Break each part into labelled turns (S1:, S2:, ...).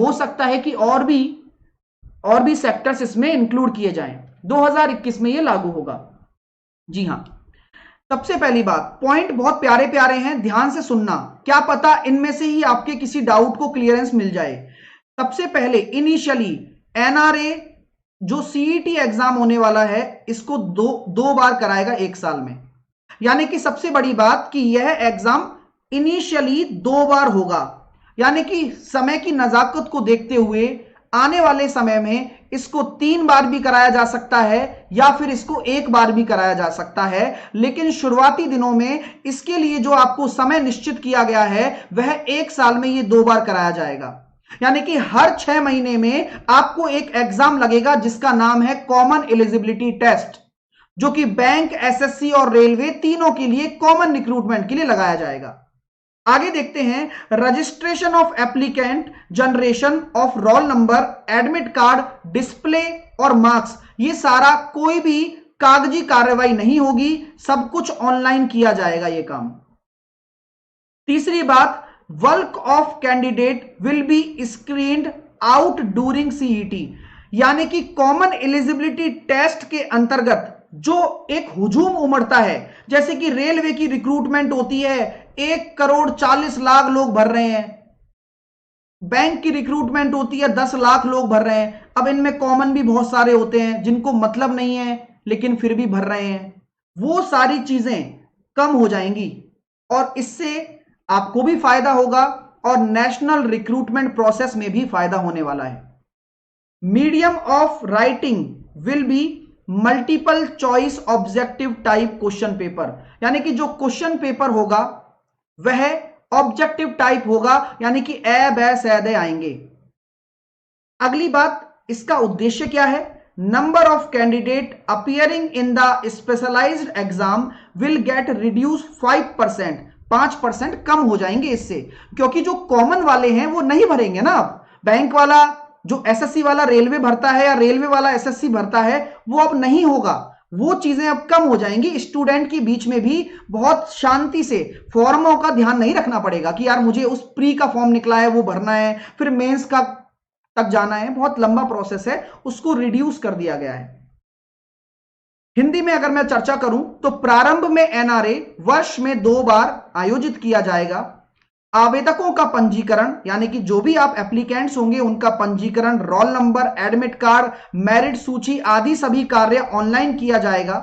S1: हो सकता है कि और भी सेक्टर्स इसमें इंक्लूड किए जाएं। 2021 में ये लागू होगा। जी हां, सबसे पहली बात, पॉइंट बहुत प्यारे प्यारे हैं, ध्यान से सुनना, क्या पता इनमें से ही आपके किसी डाउट को क्लियरेंस मिल जाए। सबसे पहले इनिशियली एनआरए जो सीईटी एग्जाम होने वाला है, इसको दो बार कराएगा एक साल में। यानी कि सबसे बड़ी बात कि यह एग्जाम इनिशियली 2 बार होगा, यानी कि समय की नजाकत को देखते हुए आने वाले समय में इसको 3 बार भी कराया जा सकता है या फिर इसको 1 बार भी कराया जा सकता है। लेकिन शुरुआती दिनों में इसके लिए जो आपको समय निश्चित किया गया है वह 1 साल में ये 2 बार कराया जाएगा। यानी कि हर 6 महीने में आपको एक एग्जाम लगेगा जिसका नाम है कॉमन एलिजिबिलिटी टेस्ट, जो कि बैंक, एसएससी और रेलवे तीनों के लिए कॉमन रिक्रूटमेंट के लिए लगाया जाएगा। आगे देखते हैं, registration of applicant, generation of roll number, admit card, display और मार्क्स, ये सारा कोई भी कागजी कार्रवाई नहीं होगी, सब कुछ ऑनलाइन किया जाएगा ये काम। तीसरी बात, work of candidate will be screened out during CET, यानी कि कॉमन एलिजिबिलिटी टेस्ट के अंतर्गत जो एक हुजूम उमड़ता है, जैसे कि रेलवे की रिक्रूटमेंट होती है, 1,40,00,000 लोग भर रहे हैं, बैंक की रिक्रूटमेंट होती है 10 लाख लोग भर रहे हैं। अब इनमें कॉमन भी बहुत सारे होते हैं जिनको मतलब नहीं है लेकिन फिर भी भर रहे हैं, वो सारी चीजें कम हो जाएंगी और इससे आपको भी फायदा होगा और नेशनल रिक्रूटमेंट प्रोसेस में भी फायदा होने वाला है। Medium of writing will be multiple choice objective type question paper, यानी कि जो क्वेश्चन पेपर होगा वह ऑब्जेक्टिव टाइप होगा, यानी कि ए बै सै दे आएंगे। अगली बात, इसका उद्देश्य क्या है? Number of candidate appearing in the specialized exam will get reduce 5%, 5% कम हो जाएंगे इससे, क्योंकि जो कॉमन वाले हैं वो नहीं भरेंगे ना। अब बैंक वाला जो एसएससी वाला रेलवे भरता है या रेलवे वाला एसएससी भरता है वो अब नहीं होगा, वो चीजें अब कम हो जाएंगी। स्टूडेंट के बीच में भी बहुत शांति से फॉर्मों का ध्यान नहीं रखना पड़ेगा कि यार मुझे उस प्री का फॉर्म निकला है वो भरना है, फिर मेंस का तक जाना है, बहुत लंबा प्रोसेस है, उसको रिड्यूस कर दिया गया है। हिंदी में अगर मैं चर्चा करूं तो प्रारंभ में एनआरए वर्ष में 2 बार आयोजित किया जाएगा। आवेदकों का पंजीकरण, यानी कि जो भी आप एप्लीकेंट्स होंगे उनका पंजीकरण, roll number, admit card, merit सूची आदि सभी कार्य ऑनलाइन किया जाएगा।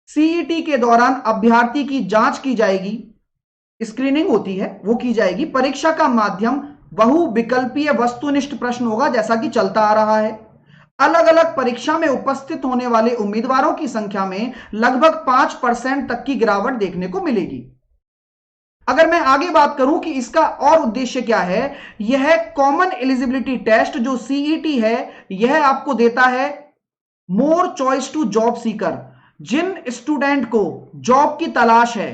S1: सीईटी के दौरान अभ्यर्थी की जांच की जाएगी, स्क्रीनिंग होती है वो की जाएगी। परीक्षा का माध्यम बहुविकल्पीय वस्तुनिष्ठ प्रश्न होगा जैसा कि चलता आ रहा है। अलग अलग परीक्षा में उपस्थित होने वाले उम्मीदवारों की संख्या में लगभग 5% तक की गिरावट देखने को मिलेगी। अगर मैं आगे बात करूं कि इसका और उद्देश्य क्या है, यह कॉमन एलिजिबिलिटी टेस्ट जो सीईटी है यह आपको देता है more choice to job seeker. जिन स्टूडेंट को जॉब की तलाश है,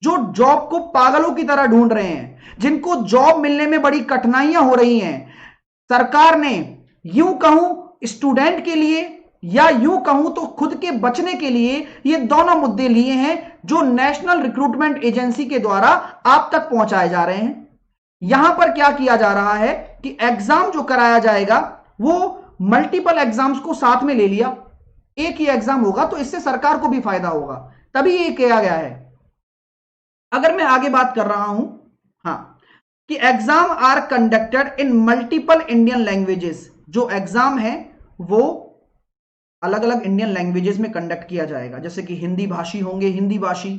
S1: जो जॉब को पागलों की तरह ढूंढ रहे हैं, जिनको जॉब मिलने में बड़ी कठिनाइयां हो रही हैं, सरकार ने यूं कहूं स्टूडेंट के लिए या यूं कहूं तो खुद के बचने के लिए ये दोनों मुद्दे लिए हैं जो नेशनल रिक्रूटमेंट एजेंसी के द्वारा आप तक पहुंचाए जा रहे हैं। यहां पर क्या किया जा रहा है कि एग्जाम जो कराया जाएगा वो मल्टीपल एग्जाम्स को साथ में ले लिया, एक ही एग्जाम होगा, तो इससे सरकार को भी फायदा होगा, तभी ये किया गया है। अगर मैं आगे बात कर रहा हूं, हां, कि exam are conducted in multiple Indian languages, जो एग्जाम है वो अलग अलग इंडियन लैंग्वेजेस में कंडक्ट किया जाएगा, जैसे कि हिंदी भाषी होंगे हिंदी भाषी,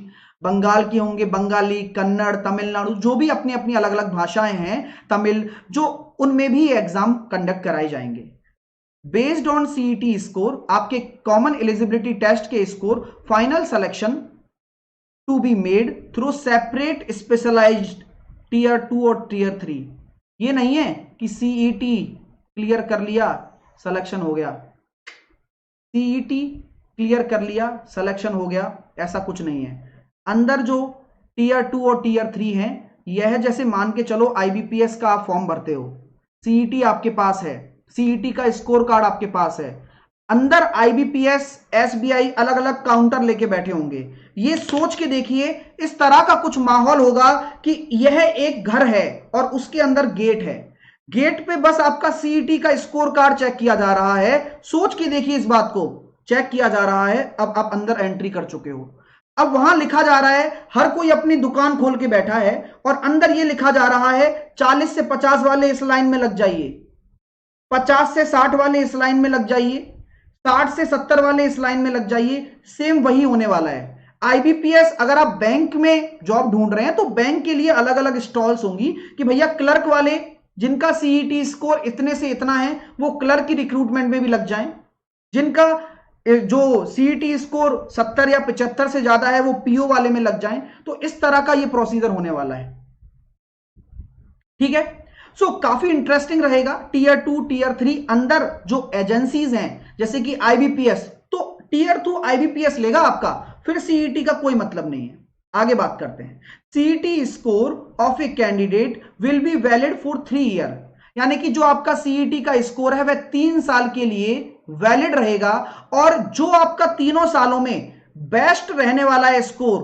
S1: बंगाल की होंगे बंगाली, कन्नड़, तमिलनाडु, जो भी अपनी अपनी अलग अलग भाषाएं हैं, तमिल, जो उनमें भी एग्जाम कंडक्ट कराए जाएंगे। बेस्ड ऑन सीईटी स्कोर, आपके कॉमन एलिजिबिलिटी टेस्ट के score, final selection to be made through separate specialized tier 2 और टीयर 3। ये नहीं है कि सीईटी क्लियर कर लिया सिलेक्शन हो गया, सीईटी क्लियर कर लिया सिलेक्शन हो गया, ऐसा कुछ नहीं है। अंदर जो टीयर 2 और टीयर 3 है, यह जैसे मान के चलो आईबीपीएस का आप फॉर्म भरते हो, सीईटी आपके पास है, सीईटी का स्कोर कार्ड आपके पास है, अंदर आईबीपीएस, एसबीआई अलग अलग काउंटर लेके बैठे होंगे। ये सोच के देखिए, इस तरह का कुछ माहौल होगा कि यह एक घर है और उसके अंदर गेट है। गेट पे बस आपका सीईटी का स्कोर कार्ड चेक किया जा रहा है। सोच के देखिए, इस बात को चेक किया जा रहा है। अब आप अंदर एंट्री कर चुके हो, अब वहां लिखा जा रहा है, हर कोई अपनी दुकान खोल के बैठा है और अंदर ये लिखा जा रहा है 40 से 50 वाले इस लाइन में लग जाइए, 50 से 60 वाले इस लाइन में लग जाइए, 60 से 70 वाले इस लाइन में लग जाइए। सेम वही होने वाला है। आईबीपीएस, अगर आप बैंक में जॉब ढूंढ रहे हैं तो बैंक के लिए अलग अलग स्टॉल्स होंगी कि भैया क्लर्क वाले जिनका सीईटी स्कोर इतने से इतना है वो क्लर्क की रिक्रूटमेंट में भी लग जाएं, जिनका जो सीईटी स्कोर 70 या 75 से ज्यादा है वो पीओ वाले में लग जाएं। तो इस तरह का ये प्रोसीजर होने वाला है। ठीक है, सो काफी इंटरेस्टिंग रहेगा। टीयर 2 टीयर 3 अंदर जो एजेंसीज हैं जैसे कि आईबीपीएस, तो टीयर 2 आईबीपीएस लेगा आपका, फिर सीईटी का कोई मतलब नहीं है। आगे बात करते हैं। CET score of a candidate will be valid for 3 year, यानी कि जो आपका सीईटी का स्कोर है वह 3 साल के लिए वैलिड रहेगा और जो आपका तीनों सालों में बेस्ट रहने वाला है स्कोर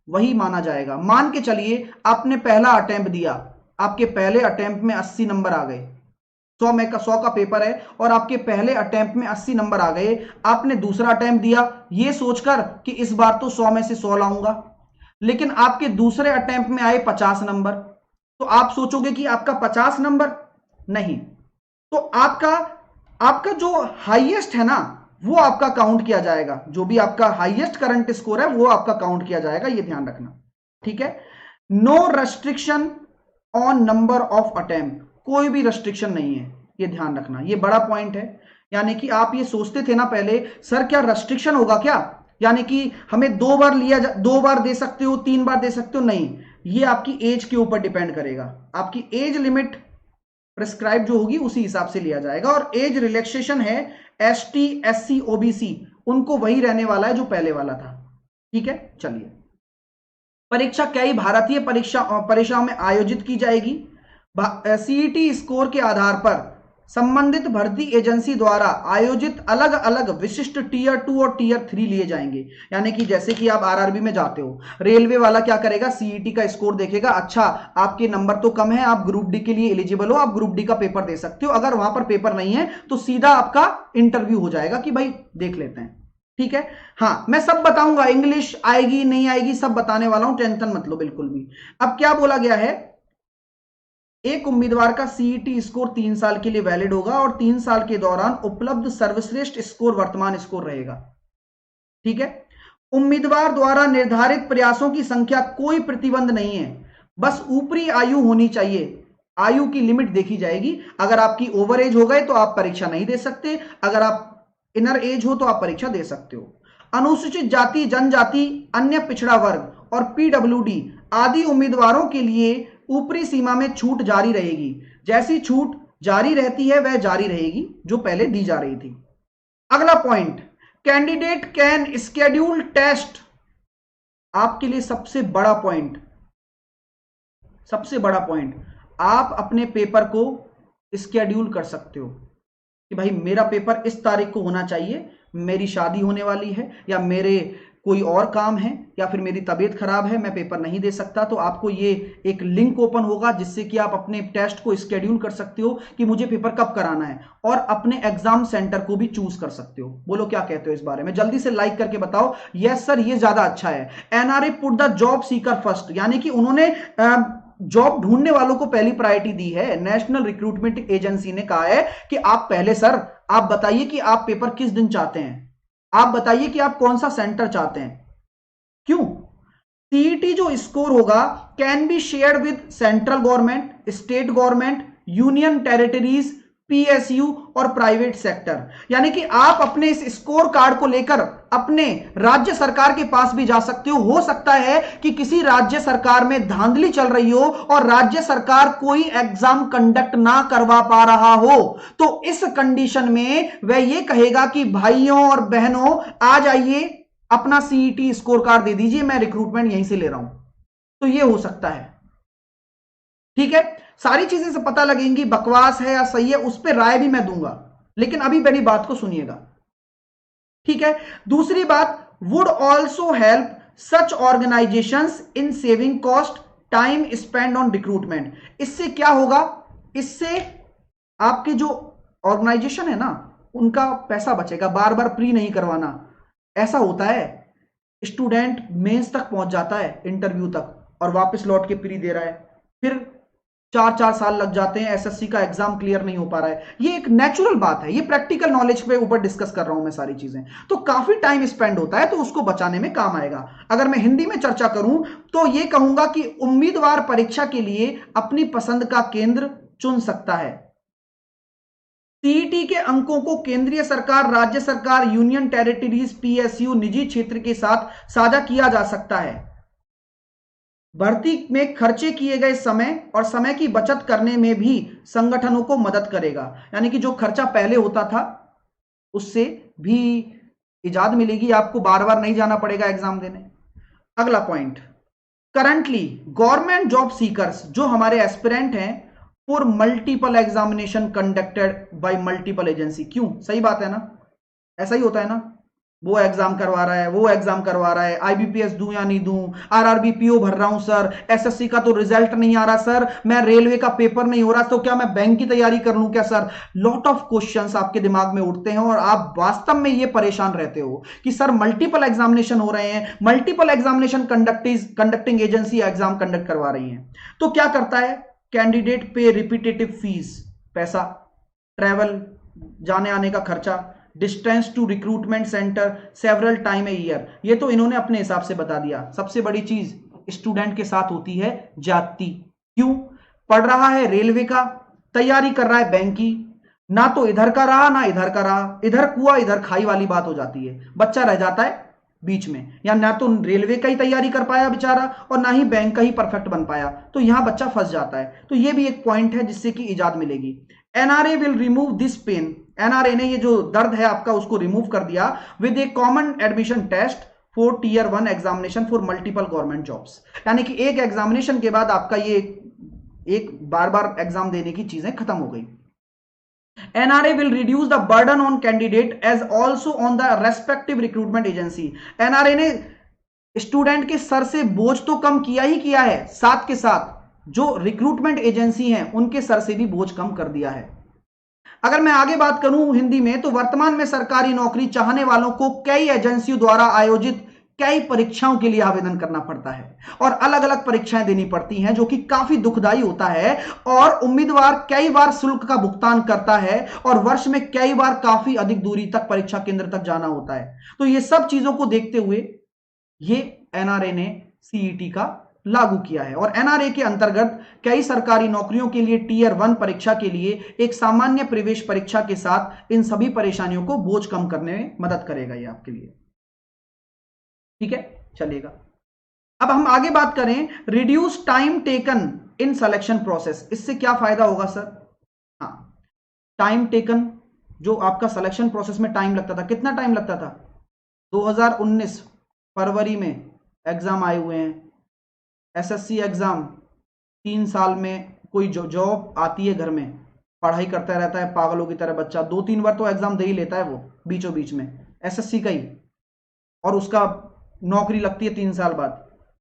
S1: वही माना जाएगा। मान के चलिए आपने पहला अटेम्प्ट दिया, आपके पहले अटेम्प्ट में 80 नंबर आ गए, 100 का पेपर है और आपके पहले अटेम्प्ट में 80 नंबर आ गए। आपने दूसरा अटेम्प्ट दिया ये सोचकर कि इस बार तो 100 में से 100 लाऊंगा, लेकिन आपके दूसरे अटेम्प्ट में आए 50 नंबर, तो आप सोचोगे कि आपका 50 नंबर नहीं, तो आपका जो हाईएस्ट है ना वो आपका काउंट किया जाएगा, जो भी आपका हाईएस्ट करंट स्कोर है वो आपका काउंट किया जाएगा, ये ध्यान रखना। ठीक है, no restriction on number of attempt, कोई भी रेस्ट्रिक्शन नहीं है, ये ध्यान रखना, ये बड़ा पॉइंट है। यानी कि आप ये सोचते थे ना पहले, सर क्या रेस्ट्रिक्शन होगा क्या, यानी कि हमें 2 बार 2 बार दे सकते हो, 3 बार दे सकते हो, नहीं, ये आपकी एज के ऊपर डिपेंड करेगा। आपकी एज लिमिट प्रिस्क्राइब जो होगी उसी हिसाब से लिया जाएगा। और एज रिलैक्सेशन है एसटी एससी ओबीसी, उनको वही रहने वाला है जो पहले वाला था। ठीक है, चलिए, परीक्षा कई भारतीय परीक्षाओं में आयोजित की जाएगी। सीईटी स्कोर के आधार पर संबंधित भर्ती एजेंसी द्वारा आयोजित अलग अलग विशिष्ट टीयर 2 और टीयर 3 लिए जाएंगे। यानी कि जैसे कि आप आरआरबी में जाते हो, रेलवे वाला क्या करेगा, सीईटी का स्कोर देखेगा, अच्छा आपके नंबर तो कम है, आप ग्रुप डी के लिए एलिजिबल हो, आप ग्रुप डी का पेपर दे सकते हो। अगर वहां पर पेपर नहीं है तो सीधा आपका इंटरव्यू हो जाएगा कि भाई देख लेते हैं। ठीक है, हाँ मैं सब बताऊंगा, इंग्लिश आएगी नहीं आएगी सब बताने वाला हूं, टेंशन मत लो बिल्कुल भी। अब क्या बोला गया है, एक उम्मीदवार का सीईटी स्कोर 3 साल के लिए वैलिड होगा और 3 साल के दौरान उपलब्ध सर्वश्रेष्ठ स्कोर वर्तमान स्कोर रहेगा। ठीक है, उम्मीदवार द्वारा निर्धारित प्रयासों की संख्या कोई प्रतिबंध नहीं है, बस ऊपरी आयु होनी चाहिए, आयु की लिमिट देखी जाएगी। अगर आपकी ओवर एज हो गए तो आप परीक्षा नहीं दे सकते, अगर आप इनर एज हो तो आप परीक्षा दे सकते हो। अनुसूचित जाति जनजाति, अन्य पिछड़ा वर्ग और पीडब्ल्यूडी आदि उम्मीदवारों के लिए ऊपरी सीमा में छूट जारी रहेगी, जैसी छूट जारी रहती है वह जारी रहेगी जो पहले दी जा रही थी। अगला point, candidate can schedule test, आपके लिए सबसे बड़ा पॉइंट, आप अपने पेपर को स्केड्यूल कर सकते हो कि भाई मेरा पेपर इस तारीख को होना चाहिए, मेरी शादी होने वाली है या मेरे कोई और काम है या फिर मेरी तबीयत खराब है, मैं पेपर नहीं दे सकता, तो आपको ये एक लिंक ओपन होगा जिससे कि आप अपने टेस्ट को स्केड्यूल कर सकते हो कि मुझे पेपर कब कराना है, और अपने एग्जाम सेंटर को भी चूज कर सकते हो। बोलो क्या कहते हो इस बारे में, जल्दी से लाइक करके बताओ। यस सर ये ज्यादा अच्छा है। NRA put the job seeker first, यानी कि उन्होंने जॉब ढूंढने वालों को पहली प्रायोरिटी दी है। नेशनल रिक्रूटमेंट एजेंसी ने कहा है कि आप पहले सर आप बताइए कि आप पेपर किस दिन चाहते हैं, आप बताइए कि आप कौन सा सेंटर चाहते हैं। क्यों, सीईटी जो स्कोर होगा can be shared with central government, state government, union territories, PSU और प्राइवेट सेक्टर, यानी कि आप अपने इस स्कोर कार्ड को लेकर अपने राज्य सरकार के पास भी जा सकते हो सकता है कि किसी राज्य सरकार में धांधली चल रही हो और राज्य सरकार कोई एग्जाम कंडक्ट ना करवा पा रहा हो, तो इस कंडीशन में वह ये कहेगा कि भाइयों और बहनों आ जाइए, अपना सीईटी स्कोर कार्ड दे दीजिए, मैं रिक्रूटमेंट यहीं से ले रहा हूं। तो ये हो सकता है। ठीक है, सारी चीजें से पता लगेंगी बकवास है या सही है उस पर राय भी मैं दूंगा, लेकिन अभी मेरी बात को सुनिएगा। ठीक है, दूसरी बात, would also help such organisations in saving cost, time spend on recruitment. इससे क्या होगा, इससे आपके जो ऑर्गेनाइजेशन है ना, उनका पैसा बचेगा, बार बार प्री नहीं करवाना। ऐसा होता है स्टूडेंट मेंस तक पहुंच जाता है, इंटरव्यू तक, और वापस लौट के प्री दे रहा है, फिर 4-4 साल लग जाते हैं, एसएससी का एग्जाम क्लियर नहीं हो पा रहा है। ये एक नेचुरल बात है, ये प्रैक्टिकल नॉलेज पे ऊपर डिस्कस कर रहा हूं मैं सारी चीजें, तो काफी टाइम स्पेंड होता है, तो उसको बचाने में काम आएगा। अगर मैं हिंदी में चर्चा करूं तो ये कहूंगा कि उम्मीदवार परीक्षा के लिए अपनी पसंद का केंद्र चुन सकता है। सीईटी के अंकों को केंद्रीय सरकार, राज्य सरकार, यूनियन टेरिटरीज, पीएसयू, निजी क्षेत्र के साथ साझा किया जा सकता है। भर्ती में खर्चे किए गए समय और समय की बचत करने में भी संगठनों को मदद करेगा। यानी कि जो खर्चा पहले होता था उससे भी इजाद मिलेगी, आपको बार बार नहीं जाना पड़ेगा एग्जाम देने। अगला point, currently government job seekers, जो हमारे एस्पिरेंट हैं, for multiple examination conducted by multiple agency. क्यों? सही बात है ना, ऐसा ही होता है ना, वो एग्जाम करवा रहा है, वो एग्जाम करवा रहा है, आईबीपीएस दूं या नहीं दूं, आरआरबी पीओ भर रहा हूं सर, एसएससी का तो रिजल्ट नहीं आ रहा सर, मैं रेलवे का पेपर नहीं हो रहा, तो क्या मैं बैंक की तैयारी कर लूं क्या सर? लॉट ऑफ क्वेश्चंस आपके दिमाग में उठते हैं और आप वास्तव में ये परेशान रहते हो कि सर मल्टीपल एग्जामिनेशन हो रहे हैं, multiple examination conducting agency exam conduct करवा रही है। तो क्या करता है कैंडिडेट? पे रिपीटेटिव फीस, पैसा, ट्रैवल, जाने आने का खर्चा, distance to recruitment centre several time a year. ये तो इन्होंने अपने हिसाब से बता दिया। सबसे बड़ी चीज स्टूडेंट के साथ होती है जाति। क्यों? पढ़ रहा है रेलवे का, तैयारी कर रहा है बैंक की, ना तो इधर का रहा ना इधर का रहा, इधर कुआ इधर खाई वाली बात हो जाती है, बच्चा रह जाता है बीच में, या ना तो रेलवे का ही तैयारी कर पाया बेचारा और ना ही बैंक का ही परफेक्ट बन पाया, तो यहां बच्चा फंस जाता है। तो ये भी एक पॉइंट है जिससे कि इजाद मिलेगी। NRA will remove this pain, NRA ने ये जो दर्द है आपका उसको रिमूव कर दिया with a common admission test for tier 1 examination for multiple government jobs. यानी कि एक एग्जामिनेशन के बाद आपका ये एक बार बार एग्जाम देने की चीजें खत्म हो गई। NRA will reduce the burden on candidate as also on the respective recruitment agency। NRA ने स्टूडेंट के सर से बोझ तो कम किया ही किया है, साथ के साथ जो रिक्रूटमेंट एजेंसी हैं उनके सर से भी बोझ कम कर दिया है। अगर मैं आगे बात करूं हिंदी में, तो वर्तमान में सरकारी नौकरी चाहने वालों को कई एजेंसियों द्वारा आयोजित कई परीक्षाओं के लिए आवेदन करना पड़ता है और अलग अलग परीक्षाएं देनी पड़ती हैं, जो कि काफी दुखदाई होता है। और उम्मीदवार कई बार शुल्क का भुगतान करता है और वर्ष में कई बार काफी अधिक दूरी तक परीक्षा केंद्र तक जाना होता है। तो ये सब चीजों को देखते हुए ये एनआरए ने सीईटी का लागू किया है और एनआरए के अंतर्गत कई सरकारी नौकरियों के लिए टीयर 1 परीक्षा के लिए एक सामान्य प्रवेश परीक्षा के साथ इन सभी परेशानियों को बोझ कम करने में मदद करेगा ये आपके लिए। ठीक है, चलिएगा। अब हम आगे बात करें reduce time taken in selection process. इससे क्या फायदा होगा सर? हाँ, टाइम टेकन, जो आपका सिलेक्शन प्रोसेस में टाइम लगता था, कितना टाइम लगता था? 2019 फरवरी में एग्जाम आए हुए हैं, एसएससी एग्जाम 3 साल में कोई जॉब आती है घर में, पढ़ाई करता रहता है पागलों की तरह बच्चा, 2-3 बार तो एग्जाम दे ही लेता है वो बीचों बीच में एसएससी का ही, और उसका नौकरी लगती है 3 साल बाद।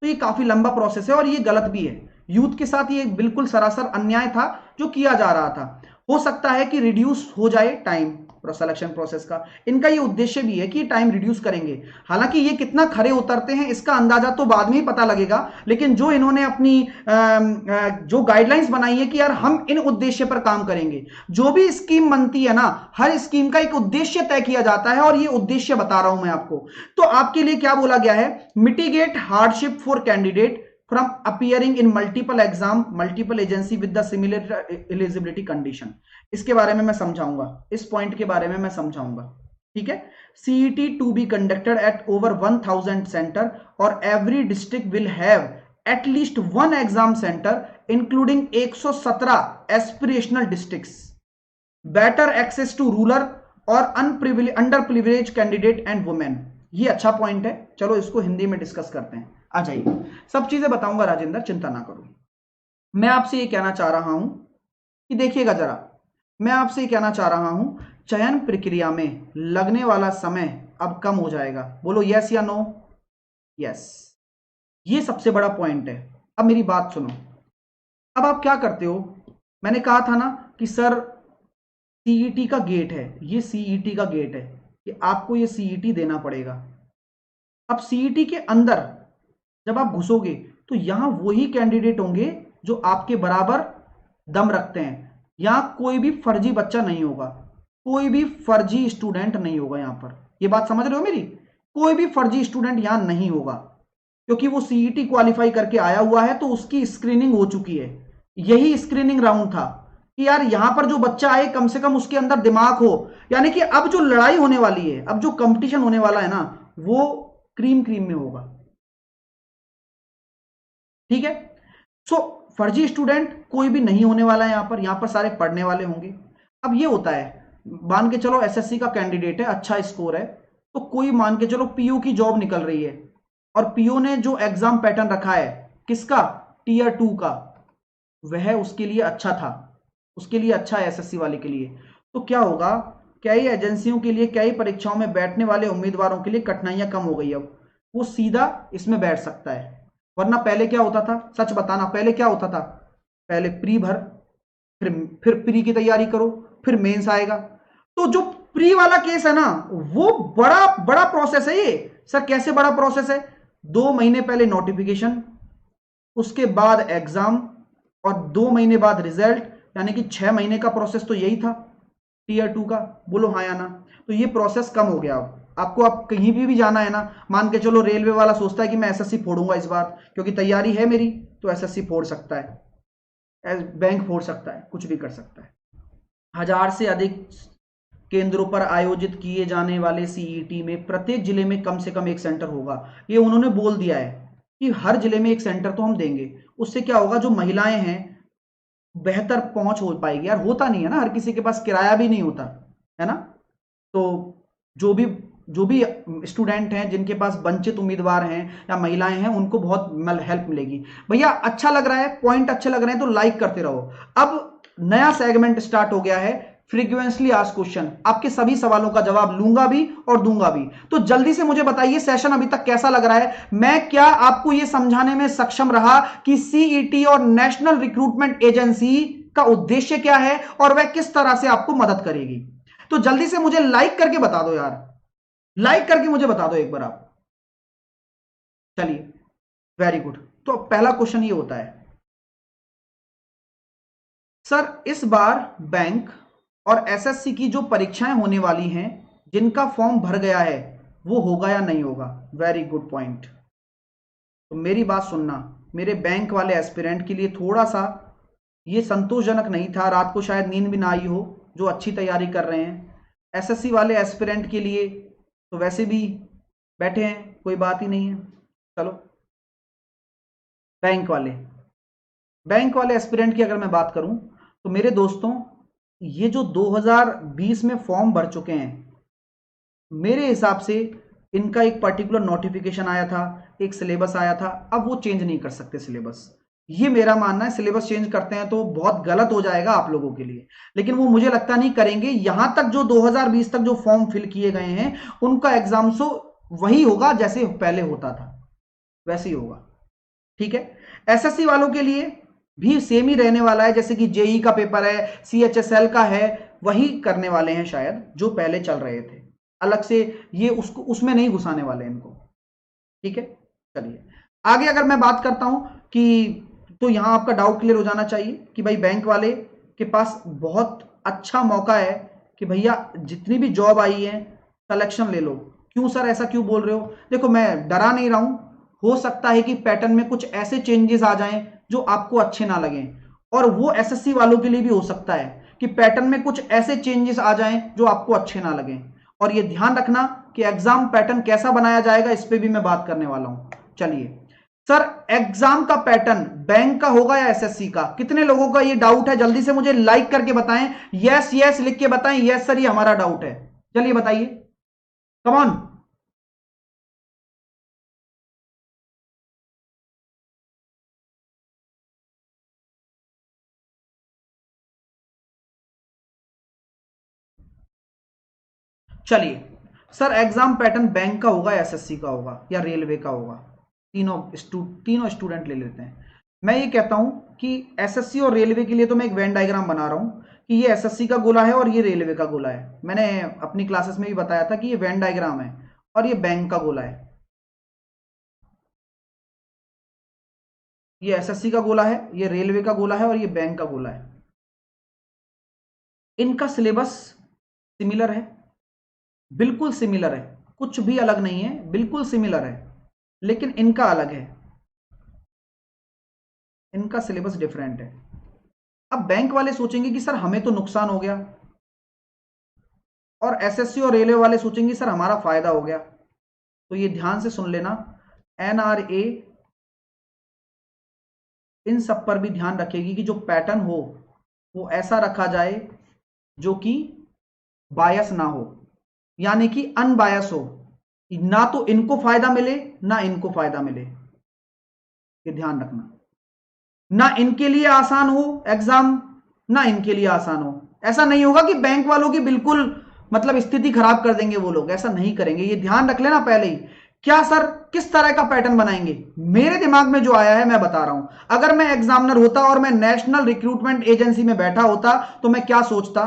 S1: तो ये काफी लंबा प्रोसेस है और ये गलत भी है। यूथ के साथ ये बिल्कुल सरासर अन्याय था जो किया जा रहा था। हो सकता है कि रिड्यूस हो जाए टाइम सिलेक्शन प्रोसेस का, इनका ये उद्देश्य भी है कि टाइम रिड्यूस करेंगे। हालांकि ये कितना खरे उतरते हैं इसका अंदाजा तो बाद में ही पता लगेगा, लेकिन जो इन्होंने अपनी जो गाइडलाइंस बनाई है कि यार हम इन उद्देश्य पर काम करेंगे, जो भी स्कीम बनती है ना, हर स्कीम का एक उद्देश्य तय किया जाता है और ये उद्देश्य बता रहा हूं मैं आपको। तो आपके लिए क्या बोला गया है? Mitigate hardship for candidate from appearing in multiple exam multiple agency with the similar eligibility condition। इसके बारे में मैं समझाऊंगा, इस पॉइंट के बारे में मैं समझाऊंगा। ठीक है, CET to be conducted at over 1000 center और every district will have at least one exam center including 117 aspirational districts, better access to rural और underprivileged candidate and women। ये अच्छा पॉइंट है, चलो इसको हिंदी में डिस्कस करते हैं। आ जाइए, सब चीजें बताऊंगा राजेंद्र, चिंता ना करो। मैं आपसे ये कहना चाह रहा हूं कि देखिएगा जरा, मैं आपसे ये कहना चाह रहा हूं चयन प्रक्रिया में लगने वाला समय अब कम हो जाएगा। बोलो यस या नो? यस, ये सबसे बड़ा पॉइंट है। अब मेरी बात सुनो, अब आप क्या करते हो? मैंने कहा था ना कि सर सीईटी का गेट है, ये सीईटी का गेट है कि आपको ये सीईटी देना पड़ेगा। अब सीईटी के अंदर जब आप घुसोगे तो यहां वही कैंडिडेट होंगे जो आपके बराबर दम रखते हैं। यहां कोई भी फर्जी बच्चा नहीं होगा, कोई भी फर्जी स्टूडेंट नहीं होगा यहां पर। ये बात समझ रहे हो मेरी? कोई भी फर्जी स्टूडेंट यहां नहीं होगा, क्योंकि वो सीईटी क्वालिफाई करके आया हुआ है, तो उसकी स्क्रीनिंग हो चुकी है। यही स्क्रीनिंग राउंड था कि यार यहां पर जो बच्चा आए कम से कम उसके अंदर दिमाग हो। यानी कि अब जो लड़ाई होने वाली है, अब जो कंपटीशन होने वाला है ना, वो क्रीम क्रीम में होगा। ठीक है? सो फर्जी स्टूडेंट कोई भी नहीं होने वाला है यहां पर सारे पढ़ने वाले होंगे। अब ये होता है, मान के चलो एसएससी का कैंडिडेट है, अच्छा स्कोर है, तो कोई मान के चलो पीयू की जॉब निकल रही है, और पीयू ने जो एग्जाम पैटर्न रखा है किसका, टीयर 2 का, वह उसके लिए अच्छा था, उसके लिए अच्छा है एसएससी वाले के लिए। तो क्या होगा, कई एजेंसियों के लिए, कई परीक्षाओं में बैठने वाले उम्मीदवारों के लिए कठिनाइयां कम हो गई। अब वो सीधा इसमें बैठ सकता है। वरना पहले क्या होता था, सच बताना, पहले क्या होता था, पहले प्री भर, फिर प्री की तैयारी करो, फिर मेंस आएगा। तो जो प्री वाला केस है ना, वो बड़ा बड़ा प्रोसेस है ये। सर कैसे बड़ा प्रोसेस है? 2 महीने पहले नोटिफिकेशन, उसके बाद एग्जाम, और 2 महीने बाद रिजल्ट, यानी कि 6 महीने का प्रोसेस तो यही था टीयर 2 का। बोलो हाँ या ना? तो ये प्रोसेस कम हो गया। अब आपको आप कहीं भी जाना है ना, मान के चलो रेलवे वाला सोचता है कि मैं एसएससी फोड़ूंगा इस बार, क्योंकि तैयारी है मेरी, तो एसएससी फोड़ सकता है, बैंक फोड़ सकता है, कुछ भी कर सकता है। 1000 से अधिक केंद्रों पर आयोजित किए जाने वाले सीईटी में प्रत्येक जिले में कम से कम एक सेंटर होगा। ये उन्होंने बोल दिया है कि हर जिले में एक सेंटर तो हम देंगे। उससे क्या होगा, जो महिलाएं हैं बेहतर पहुंच हो पाएगी। यार होता नहीं है ना, हर किसी के पास किराया भी नहीं होता है ना। तो जो भी स्टूडेंट हैं जिनके पास वंचित उम्मीदवार हैं या महिलाएं हैं, उनको बहुत हेल्प मिलेगी। भैया अच्छा लग रहा है, पॉइंट अच्छे लग रहे हैं तो लाइक करते रहो। अब नया सेगमेंट स्टार्ट हो गया है, फ्रीक्वेंटली आस्क्ड क्वेश्चन। आपके सभी सवालों का जवाब लूंगा भी और दूंगा भी। तो जल्दी से मुझे बताइए सेशन अभी तक कैसा लग रहा है। मैं क्या आपको यह समझाने में सक्षम रहा कि सीईटी और नेशनल रिक्रूटमेंट एजेंसी का उद्देश्य क्या है और वह किस तरह से आपको मदद करेगी? तो जल्दी से मुझे लाइक करके बता दो यार, लाइक करके मुझे बता दो एक बार आप। चलिए वेरी गुड। तो पहला क्वेश्चन ये होता है, सर इस बार बैंक और एसएससी की जो परीक्षाएं होने वाली हैं, जिनका फॉर्म भर गया है, वो होगा या नहीं होगा? Very good point. तो मेरी बात सुनना, मेरे बैंक वाले एस्पिरेंट के लिए थोड़ा सा ये संतोषजनक नहीं था, रात को शायद नींद भी ना आई हो, जो अच्छी तैयारी कर रहे हैं। एसएससी वाले एस्पिरेंट के लिए तो वैसे भी बैठे हैं, कोई बात ही नहीं है। चलो बैंक वाले एस्पिरेंट की अगर मैं बात करूं, तो मेरे दोस्तों ये जो 2020 में फॉर्म भर चुके हैं, मेरे हिसाब से इनका एक पर्टिकुलर नोटिफिकेशन आया था, एक सिलेबस आया था। अब वो चेंज नहीं कर सकते सिलेबस, ये मेरा मानना है। सिलेबस चेंज करते हैं तो बहुत गलत हो जाएगा आप लोगों के लिए, लेकिन वो मुझे लगता नहीं करेंगे। यहां तक जो 2020 तक जो फॉर्म फिल किए गए हैं, उनका एग्जाम सो वही होगा जैसे पहले होता था, वैसे ही होगा। ठीक है? एसएससी वालों के लिए भी सेम ही रहने वाला है, जैसे कि जेई का पेपर है, सीएचएसएल का है, वही करने वाले हैं शायद जो पहले चल रहे थे। अलग से ये उसको उसमें नहीं घुसाने वाले इनको। ठीक है? चलिए आगे अगर मैं बात करता हूं कि, तो यहां आपका डाउट क्लियर हो जाना चाहिए कि भाई बैंक वाले के पास बहुत अच्छा मौका है कि भैया जितनी भी जॉब आई है सिलेक्शन ले लो। क्यों सर, ऐसा क्यों बोल रहे हो? देखो मैं डरा नहीं रहा हूं, हो सकता है कि पैटर्न में कुछ ऐसे चेंजेस आ जाएं जो आपको अच्छे ना लगें, और वो एसएससी वालों के लिए भी हो सकता है कि पैटर्न में कुछ ऐसे चेंजेस आ जाएं जो आपको अच्छे ना लगें। और ये ध्यान रखना कि एग्जाम पैटर्न कैसा बनाया जाएगा, इस पे भी मैं बात करने वाला हूं। चलिए सर, एग्जाम का पैटर्न बैंक का होगा या एसएससी का? कितने लोगों का ये डाउट है? जल्दी से मुझे लाइक करके बताएं, यस यस लिख के बताएं, यस सर ये हमारा डाउट है। चलिए बताइए, कम ऑन। चलिए सर, एग्जाम पैटर्न बैंक का होगा, एसएससी का होगा या रेलवे का होगा? तीनों स्टूडेंट ले लेते हैं। मैं ये कहता हूं कि एसएससी और रेलवे के लिए तो मैं एक वेन डायग्राम बना रहा हूं कि ये एसएससी का गोला है और ये रेलवे का गोला है। मैंने अपनी क्लासेस में भी बताया था कि ये वेन डायग्राम है और ये बैंक का गोला है। ये एसएससी का गोला है, ये रेलवे का गोला है और ये बैंक का गोला है। इनका सिलेबस सिमिलर है, बिल्कुल सिमिलर है, कुछ भी अलग नहीं है, बिल्कुल सिमिलर है, लेकिन इनका अलग है, इनका सिलेबस डिफरेंट है। अब बैंक वाले सोचेंगे कि सर हमें तो नुकसान हो गया, और एसएससी और रेलवे वाले सोचेंगे सर हमारा फायदा हो गया। तो ये ध्यान से सुन लेना, एनआरए इन सब पर भी ध्यान रखेगी कि जो पैटर्न हो वो ऐसा रखा जाए जो कि बायस ना हो, यानी कि अनबायस हो, ना तो इनको फायदा मिले ना इनको फायदा मिले। ये ध्यान रखना, ना इनके लिए आसान हो एग्जाम ना इनके लिए आसान हो। ऐसा नहीं होगा कि बैंक वालों की बिल्कुल मतलब स्थिति खराब कर देंगे वो लोग, ऐसा नहीं करेंगे। ये ध्यान रख लेना पहले ही। क्या सर किस तरह का पैटर्न बनाएंगे, मेरे दिमाग में जो आया है मैं बता रहा हूं। अगर मैं एग्जामिनर होता और मैं नेशनल रिक्रूटमेंट एजेंसी में बैठा होता तो मैं क्या सोचता,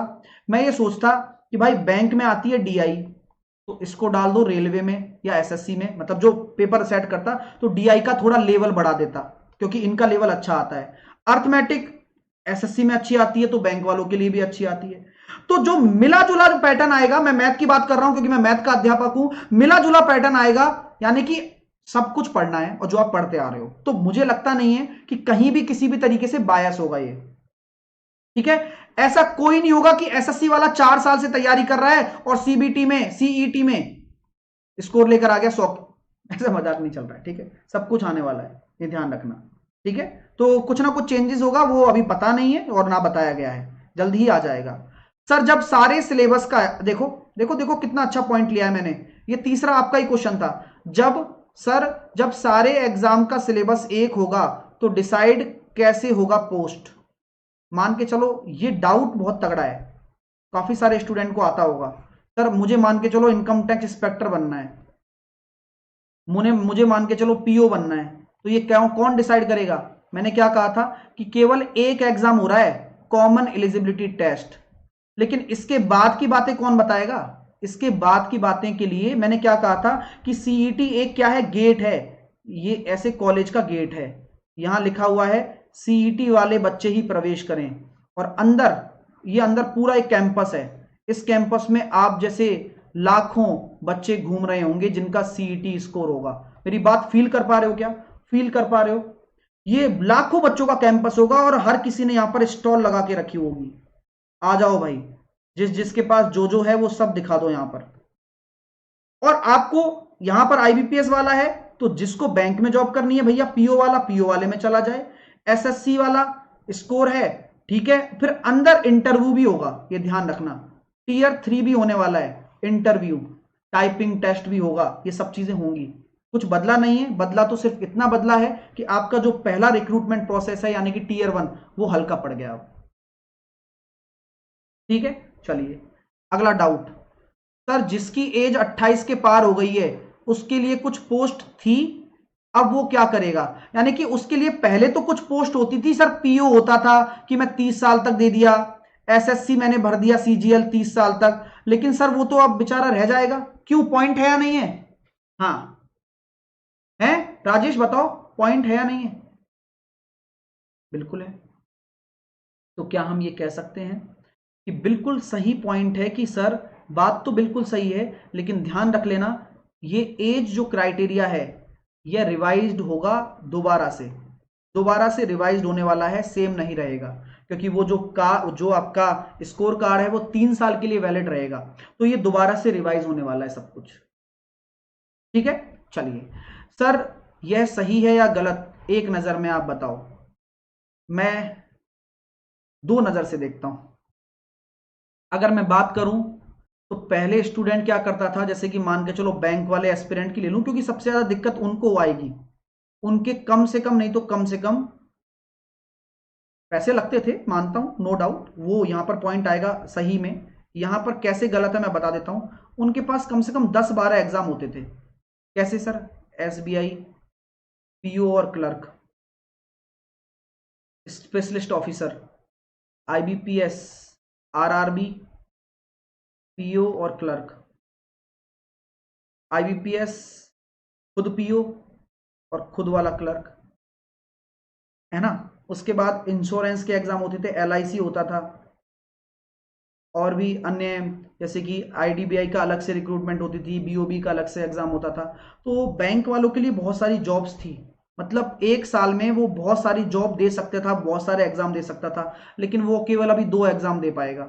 S1: मैं ये सोचता कि भाई बैंक में आती है डीआई, तो इसको डाल दो रेलवे में या एसएससी में, मतलब जो पेपर सेट करता तो डीआई का थोड़ा लेवल बढ़ा देता क्योंकि इनका लेवल अच्छा आता है। अर्थमेटिक एसएससी में अच्छी आती है तो बैंक वालों के लिए भी अच्छी आती है। तो जो मिला जुला जो पैटर्न आएगा, मैं मैथ की बात कर रहा हूं क्योंकि मैं मैथ का अध्यापक हूं, मिला जुला पैटर्न आएगा, यानी कि सब कुछ पढ़ना है और जो आप पढ़ते आ रहे हो, तो मुझे लगता नहीं है कि कहीं भी किसी भी तरीके से बायस होगा ये। ठीक है, ऐसा कोई नहीं होगा कि एसएससी वाला 4 साल से तैयारी कर रहा है और सीबीटी में सीईटी में स्कोर लेकर आ गया 100। ऐसा मजाक नहीं चल रहा है, ठीक है, सब कुछ आने वाला है, ये ध्यान रखना। ठीक है, तो कुछ ना कुछ चेंजेस होगा, वो अभी पता नहीं है और ना बताया गया है, जल्द ही आ जाएगा। सर जब सारे सिलेबस का देखो देखो देखो कितना अच्छा पॉइंट लिया है मैंने, ये तीसरा आपका ही क्वेश्चन था। जब सर जब सारे एग्जाम का सिलेबस एक होगा तो डिसाइड कैसे होगा पोस्ट। मान के चलो ये डाउट बहुत तगड़ा है, काफी सारे स्टूडेंट को आता होगा। सर मुझे मान के चलो इनकम टैक्स इंस्पेक्टर बनना है, मुझे मान के चलो पीओ बनना है, तो ये क्या कौन डिसाइड करेगा। मैंने क्या कहा था कि केवल एक एग्जाम हो रहा है, कॉमन एलिजिबिलिटी टेस्ट, लेकिन इसके बाद की बातें कौन बताएगा। इसके बाद की बातें के लिए मैंने क्या कहा था कि सीईटी एक क्या है, गेट है, ये ऐसे कॉलेज का गेट है, यहां लिखा हुआ है सीईटी वाले बच्चे ही प्रवेश करें, और अंदर ये अंदर पूरा एक कैंपस है, इस कैंपस में आप जैसे लाखों बच्चे घूम रहे होंगे जिनका सीईटी स्कोर होगा। मेरी बात फील कर पा रहे हो क्या, फील कर पा रहे हो। ये लाखों बच्चों का कैंपस होगा और हर किसी ने यहां पर स्टॉल लगा के रखी होगी। आ जाओ भाई, जिस जिसके पास जो है वो सब दिखा दो यहां पर। और आपको यहां पर आईबीपीएस वाला है तो जिसको बैंक में जॉब करनी है भैया, पीओ वाला पीओ वाले में चला जाए, एसएससी वाला स्कोर है, ठीक है, फिर अंदर इंटरव्यू भी होगा, ये ध्यान रखना, टियर 3 भी होने वाला है, इंटरव्यू टाइपिंग टेस्ट भी होगा, ये सब चीजें होंगी। कुछ बदला नहीं है, बदला तो सिर्फ इतना बदला है कि आपका जो पहला रिक्रूटमेंट प्रोसेस है यानी कि टियर 1 वो हल्का पड़ गया अब। ठीक है, चलिए अगला डाउट। सर जिसकी एज 28 के पार हो गई है उसके लिए कुछ पोस्ट थी, अब वो क्या करेगा। यानी कि उसके लिए पहले तो कुछ पोस्ट होती थी सर, पीओ होता था कि मैं 30 साल तक दे दिया, एसएससी मैंने भर दिया सीजीएल 30 साल तक, लेकिन सर वो तो अब बेचारा रह जाएगा। क्यों, पॉइंट है या नहीं है। हाँ है, राजेश बताओ पॉइंट है या नहीं है। बिल्कुल है। तो क्या हम ये कह सकते हैं कि बिल्कुल सही पॉइंट है कि सर बात तो बिल्कुल सही है, लेकिन ध्यान रख लेना ये एज जो क्राइटेरिया है यह रिवाइज्ड होगा, दोबारा से रिवाइज्ड होने वाला है, सेम नहीं रहेगा, क्योंकि वो जो आपका स्कोर कार्ड है वो 3 साल के लिए वैलिड रहेगा, तो ये दोबारा से रिवाइज होने वाला है सब कुछ। ठीक है, चलिए सर यह सही है या गलत, एक नजर में आप बताओ। मैं 2 नजर से देखता हूं। अगर मैं बात करूं तो पहले स्टूडेंट क्या करता था, जैसे कि मान के चलो बैंक वाले एस्पिरेंट की ले लूं क्योंकि सबसे ज्यादा दिक्कत उनको आएगी, उनके कम से कम नहीं तो कम से कम पैसे लगते थे, मानता हूं नो डाउट, वो यहां पर पॉइंट आएगा सही में। यहां पर कैसे गलत है मैं बता देता हूं, उनके पास कम से कम 10-12 एग्जाम होते थे। कैसे सर, एसबीआई, पीओ और clerk, specialist officer, IBPS, RRB, PO और क्लर्क, आईबीपीएस खुद पीओ और खुद वाला क्लर्क, है ना। उसके बाद इंश्योरेंस के एग्जाम होते थे, एलआईसी होता था, और भी अन्य जैसे कि आईडीबीआई का अलग से रिक्रूटमेंट होती थी, बीओबी का अलग से एग्जाम होता था। तो बैंक वालों के लिए बहुत सारी जॉब्स थी, मतलब एक साल में वो बहुत सारी जॉब दे सकता था, बहुत सारे एग्जाम दे सकता था, लेकिन वो केवल अभी 2 एग्जाम दे पाएगा,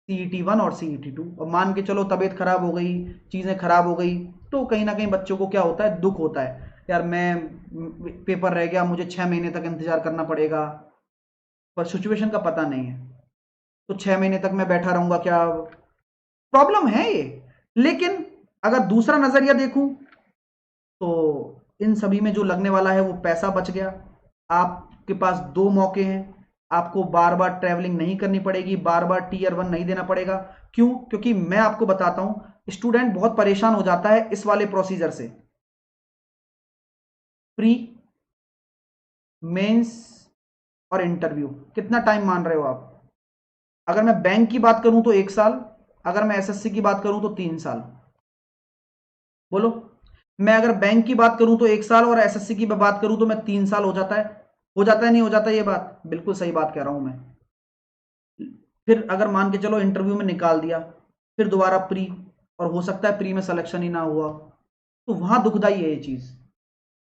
S1: CET 1 और CET 2। और मान के चलो तबीयत खराब हो गई, चीजें खराब हो गई, तो कहीं ना कहीं बच्चों को क्या होता है, दुख होता है, यार मैं पेपर रह गया, मुझे 6 महीने तक इंतजार करना पड़ेगा। पर सिचुएशन का पता नहीं है, तो 6 महीने तक मैं बैठा रहूंगा क्या, प्रॉब्लम है ये। लेकिन अगर दूसरा नजरिया देखूं, तो इन सभी में जो लगने वाला है वो पैसा बच गया। आपके पास 2 मौके हैं, आपको बार बार ट्रैवलिंग नहीं करनी पड़ेगी, बार बार Tier 1 नहीं देना पड़ेगा। क्यों? क्योंकि मैं आपको बताता हूं, स्टूडेंट बहुत परेशान हो जाता है इस वाले प्रोसीजर से। प्री, मेंस और इंटरव्यू, कितना टाइम मान रहे हो आप? अगर मैं बैंक की बात करूं तो 1 साल, अगर मैं एसएससी की बात करूं तो 3 साल। बोलो, मैं अगर बैंक की बात करूं तो 1 साल और एसएससी की बात करूं तो मैं 3 साल हो जाता है। हो जाता है नहीं हो जाता? ये बात बिल्कुल सही बात कह रहा हूं मैं। फिर अगर मान के चलो इंटरव्यू में निकाल दिया, फिर दोबारा प्री, और हो सकता है प्री में सिलेक्शन ही ना हुआ, तो वहां दुखदाई है ये चीज।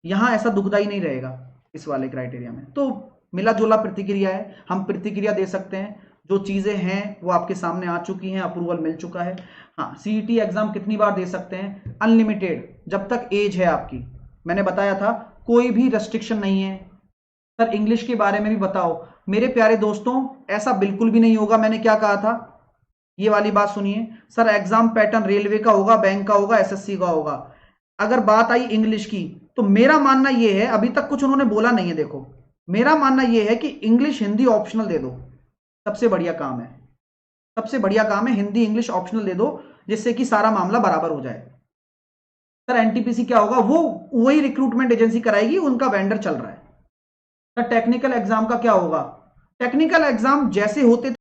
S1: यहां ऐसा दुखदाई नहीं रहेगा इस वाले क्राइटेरिया में। तो मिला जुला प्रतिक्रिया है, हम प्रतिक्रिया दे सकते हैं, जो चीजें हैं वो आपके सामने आ चुकी हैं, अप्रूवल मिल चुका है। हाँ, सीईटी एग्जाम कितनी बार दे सकते हैं? अनलिमिटेड, जब तक एज है आपकी। मैंने बताया था कोई भी रेस्ट्रिक्शन नहीं है। सर इंग्लिश के बारे में भी बताओ, मेरे प्यारे दोस्तों ऐसा बिल्कुल भी नहीं होगा। मैंने क्या कहा था, ये वाली बात सुनिए। सर एग्जाम पैटर्न रेलवे का होगा, बैंक का होगा, एसएससी का होगा। अगर बात आई इंग्लिश की, तो मेरा मानना यह है, अभी तक कुछ उन्होंने बोला नहीं है, देखो मेरा मानना यह है कि इंग्लिश हिंदी ऑप्शनल दे दो, सबसे बढ़िया काम है। सबसे बढ़िया काम है, हिंदी इंग्लिश ऑप्शनल दे दो, जिससे कि सारा मामला बराबर हो जाए। सर एनटीपीसी क्या होगा? वो वही रिक्रूटमेंट एजेंसी कराएगी, उनका वेंडर चल रहा है। सर टेक्निकल एग्जाम का क्या होगा? टेक्निकल एग्जाम जैसे होते